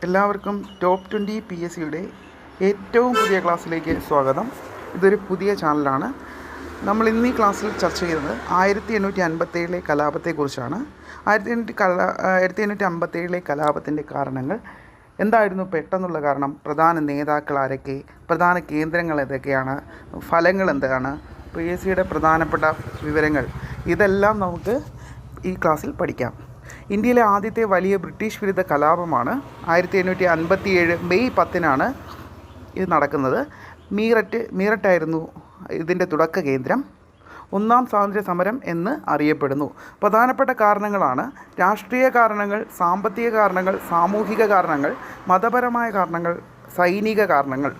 എല്ലാവർക്കും ടോപ്പ് 20 PSCയുടെ ഏറ്റവും പുതിയ ക്ലാസ്സിലേക്ക് സ്വാഗതം. ഇതൊരു പുതിയ ചാനലാണ്. നമ്മൾ ഇന്ന് ഈ ക്ലാസ്സിൽ ചർച്ച ചെയ്യുന്നത് 1857 കലാപത്തെക്കുറിച്ചാണ്. 1857 കലാപത്തിൻ്റെ കാരണങ്ങൾ എന്തായിരുന്നു, പെട്ടെന്നുള്ള കാരണം, പ്രധാന നേതാക്കൾ ആരൊക്കെ, പ്രധാന കേന്ദ്രങ്ങൾ ഏതൊക്കെയാണ്, ഫലങ്ങൾ എന്താണ്, PSCയുടെ പ്രധാനപ്പെട്ട വിവരങ്ങൾ, ഇതെല്ലാം നമുക്ക് ഈ ക്ലാസ്സിൽ പഠിക്കാം. ഇന്ത്യയിലെ ആദ്യത്തെ വലിയ ബ്രിട്ടീഷ് വിരുദ്ധ കലാപമാണ് 1857 മെയ് 10 ഇത് നടക്കുന്നത്. മീററ്റായിരുന്നു ഇതിൻ്റെ തുടക്ക കേന്ദ്രം. ഒന്നാം സ്വാതന്ത്ര്യ സമരം എന്ന് അറിയപ്പെടുന്നു. പ്രധാനപ്പെട്ട കാരണങ്ങളാണ് രാഷ്ട്രീയ കാരണങ്ങൾ, സാമ്പത്തിക കാരണങ്ങൾ, സാമൂഹിക കാരണങ്ങൾ, മതപരമായ കാരണങ്ങൾ, സൈനിക കാരണങ്ങൾ.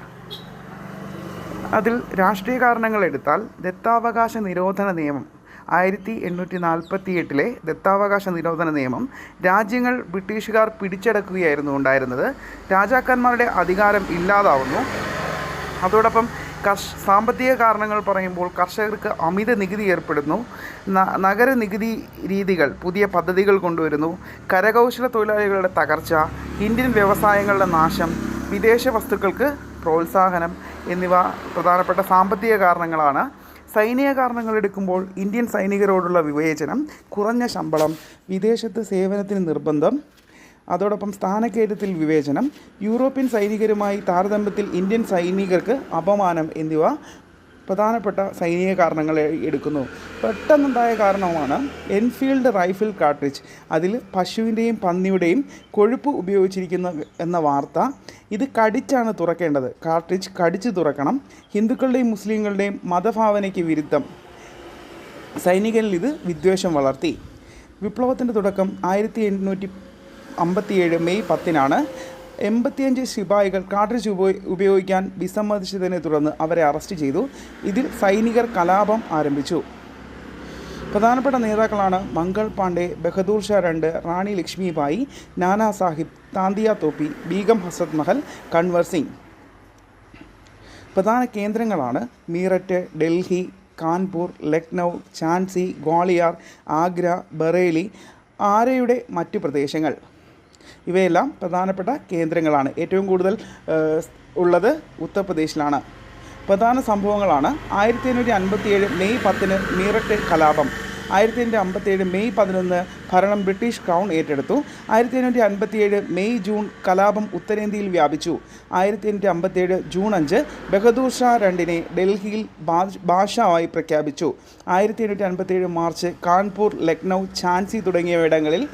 അതിൽ രാഷ്ട്രീയ കാരണങ്ങൾ എടുത്താൽ ദത്താവകാശ നിരോധന നിയമം 1848 ദത്താവകാശ നിരോധന നിയമം രാജ്യങ്ങൾ ബ്രിട്ടീഷുകാർ പിടിച്ചടക്കുകയായിരുന്നു ഉണ്ടായിരുന്നത്. രാജാക്കന്മാരുടെ അധികാരം ഇല്ലാതാവുന്നു. അതോടൊപ്പം സാമ്പത്തിക കാരണങ്ങൾ പറയുമ്പോൾ കർഷകർക്ക് അമിത നികുതി ഏർപ്പെടുന്നു. നഗര നികുതി രീതികൾ, പുതിയ പദ്ധതികൾ കൊണ്ടുവരുന്നു. കരകൗശല തൊഴിലാളികളുടെ തകർച്ച, ഇന്ത്യൻ വ്യവസായങ്ങളുടെ നാശം, വിദേശ വസ്തുക്കൾക്ക് പ്രോത്സാഹനം എന്നിവ പ്രധാനപ്പെട്ട സാമ്പത്തിക കാരണങ്ങളാണ്. സൈനിക കാരണങ്ങൾ എടുക്കുമ്പോൾ ഇന്ത്യൻ സൈനികരോടുള്ള വിവേചനം, കുറഞ്ഞ ശമ്പളം, വിദേശത്ത് സേവനത്തിന് നിർബന്ധം, അതോടൊപ്പം സ്ഥാനക്കയറ്റത്തിൽ വിവേചനം, യൂറോപ്യൻ സൈനികരുമായി താരതമ്യത്തിൽ ഇന്ത്യൻ സൈനികർക്ക് അപമാനം എന്നിവ പ്രധാനപ്പെട്ട സൈനിക കാരണങ്ങൾ എടുക്കുന്നു. പെട്ടെന്നുണ്ടായ കാരണമാണ് എൻഫീൽഡ് റൈഫിൾ കാർട്രിഡ്ജ്. അതിൽ പശുവിൻ്റെയും പന്നിയുടെയും കൊഴുപ്പ് ഉപയോഗിച്ചിരിക്കുന്ന എന്ന വാർത്ത. ഇത് കടിച്ചാണ് തുറക്കേണ്ടത്. കാർട്രിഡ്ജ് കടിച്ച് തുറക്കണം. ഹിന്ദുക്കളുടെയും മുസ്ലിങ്ങളുടെയും മതഭാവനയ്ക്ക് വിരുദ്ധം. സൈനികരിൽ ഇത് വിദ്വേഷം വളർത്തി. വിപ്ലവത്തിൻ്റെ തുടക്കം 1857 മെയ് 10 85 ശിപായികൾ കാർട്രിഡ്ജ് ഉപയോഗിക്കാൻ വിസമ്മതിച്ചതിനെ തുടർന്ന് അവരെ അറസ്റ്റ് ചെയ്തു. ഇതിൽ സൈനികർ കലാപം ആരംഭിച്ചു. പ്രധാനപ്പെട്ട നേതാക്കളാണ് മംഗൾ പാണ്ഡെ, ബഹദൂർ ഷാ II, റാണി ലക്ഷ്മിബായി, നാനാ സാഹിബ്, താന്തിയ തോപ്പി, ബീഗം ഹസരത് മഹൽ, കൺവർ സിംഗ്. പ്രധാന കേന്ദ്രങ്ങളാണ് മീററ്റ്, ഡൽഹി, കാൺപൂർ, ലക്നൗ, ഝാൻസി, ഗ്വാളിയർ, ആഗ്ര, ബറേലി, ആരയുടെ മറ്റു പ്രദേശങ്ങൾ. ഇവയെല്ലാം പ്രധാനപ്പെട്ട കേന്ദ്രങ്ങളാണ്. ഏറ്റവും കൂടുതൽ ഉള്ളത് ഉത്തർപ്രദേശിലാണ്. പ്രധാന സംഭവങ്ങളാണ് 1857 മെയ് 10 മീററ്റ് കലാപം. 1857 മെയ് 11 ഭരണം ബ്രിട്ടീഷ് ക്രൗൺ ഏറ്റെടുത്തു. 1857 മെയ് ജൂൺ കലാപം ഉത്തരേന്ത്യയിൽ വ്യാപിച്ചു. 1857 ജൂൺ 5 ബഹദൂർ ഷാ II ഡൽഹിയിൽ ബാദ്ഷാവായി പ്രഖ്യാപിച്ചു. 1857 മാർച്ച് കാൺപൂർ, ലക്നൗ, ഝാൻസി തുടങ്ങിയവിടങ്ങളിൽ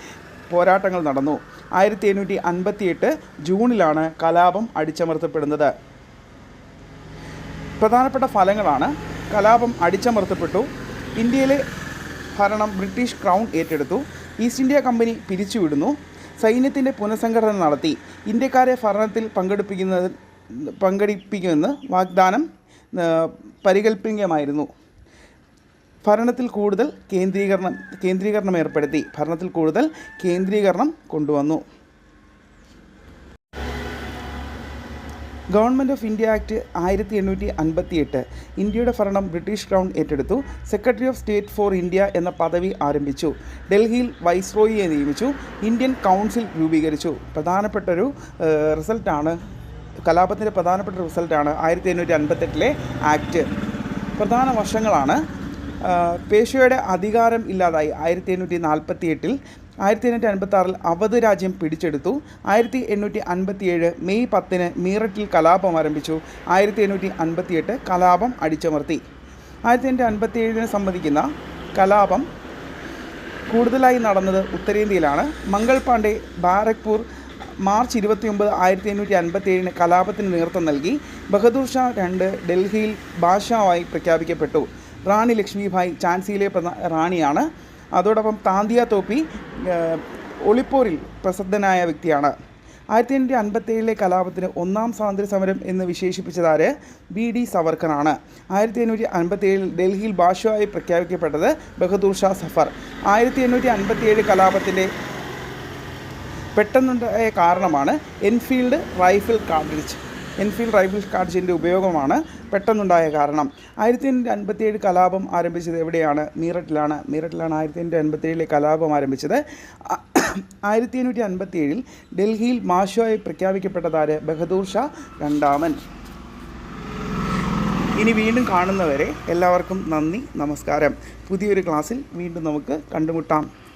പോരാട്ടങ്ങൾ നടന്നു. 1858 ജൂണിലാണ് കലാപം അടിച്ചമർത്തപ്പെടുന്നത്. പ്രധാനപ്പെട്ട ഫലങ്ങളാണ് കലാപം അടിച്ചമർത്തപ്പെട്ടു. ഇന്ത്യയിലെ ഭരണം ബ്രിട്ടീഷ് ക്രൗൺ ഏറ്റെടുത്തു. ഈസ്റ്റ് ഇന്ത്യ കമ്പനി പിരിച്ചുവിടുന്നു. സൈന്യത്തിൻ്റെ പുനഃസംഘടന നടത്തി. ഇന്ത്യക്കാരെ ഭരണത്തിൽ പങ്കെടുപ്പിക്കുമെന്ന് വാഗ്ദാനം പരികൽപ്പികമായിരുന്നു. ഭരണത്തിൽ കൂടുതൽ കേന്ദ്രീകരണം ഏർപ്പെടുത്തി. ഭരണത്തിൽ കൂടുതൽ കേന്ദ്രീകരണം കൊണ്ടുവന്നു. ഗവൺമെൻറ് ഓഫ് ഇന്ത്യ ആക്ട് 1858 ഇന്ത്യയുടെ ഭരണം ബ്രിട്ടീഷ് ക്രൗൺ ഏറ്റെടുത്തു. Secretary of state for India എന്ന പദവി ആരംഭിച്ചു. ഡൽഹിയിൽ വൈസ്രോയിയെ നിയമിച്ചു. ഇന്ത്യൻ കൗൺസിൽ രൂപീകരിച്ചു. പ്രധാനപ്പെട്ടൊരു റിസൾട്ടാണ്, കലാപത്തിൻ്റെ പ്രധാനപ്പെട്ട റിസൾട്ടാണ് 1858 ആക്ട്. പ്രധാന വർഷങ്ങളാണ് പേഷ്വയുടെ അധികാരം ഇല്ലാതായി 1848. 1856 അവധ് രാജ്യം പിടിച്ചെടുത്തു. 1857 മെയ് 10 മീററ്റിൽ കലാപം ആരംഭിച്ചു. 1858 കലാപം അടിച്ചമർത്തി. 1857 സംബന്ധിക്കുന്ന കലാപം കൂടുതലായി നടന്നത് ഉത്തരേന്ത്യയിലാണ്. മംഗൾ പാണ്ഡെ ബാരക്പൂർ മാർച്ച് 29 1857 കലാപത്തിന് നേതൃത്വം നൽകി. ബഹദൂർ ഷാ II ഡൽഹിയിൽ ബാദ്ഷാവായി പ്രഖ്യാപിക്കപ്പെട്ടു. റാണി ലക്ഷ്മിബായി ഝാൻസിയിലെ റാണിയാണ്. അതോടൊപ്പം താന്തിയ തോപ്പി ഒളിപ്പോരിൽ പ്രസിദ്ധനായ വ്യക്തിയാണ്. 1857 കലാപത്തിന് ഒന്നാം സ്വാതന്ത്ര്യ സമരം എന്ന് വിശേഷിപ്പിച്ചതാര്? BD സവർക്കറാണ്. 1857 ഡൽഹിയിൽ ബാദ്ഷാവായി പ്രഖ്യാപിക്കപ്പെട്ടത് ബഹദൂർ ഷാ സഫർ. 1857 കലാപത്തിൻ്റെ പെട്ടെന്നുണ്ടായ കാരണമാണ് എൻഫീൽഡ് റൈഫിൾ കാർട്രിഡ്ജിൻ്റെ ഉപയോഗമാണ് പെട്ടെന്നുണ്ടായ കാരണം. 1857 കലാപം ആരംഭിച്ചത് എവിടെയാണ്? മീററ്റിലാണ്. 1857 കലാപം ആരംഭിച്ചത്. 1557 ഡൽഹിയിൽ മാഷായി പ്രഖ്യാപിക്കപ്പെട്ടതാര്? ബഹദൂർ ഷാ രണ്ടാമൻ. ഇനി വീണ്ടും കാണുന്നവരെ എല്ലാവർക്കും നന്ദി, നമസ്കാരം. പുതിയൊരു ക്ലാസ്സിൽ വീണ്ടും നമുക്ക് കണ്ടുമുട്ടാം.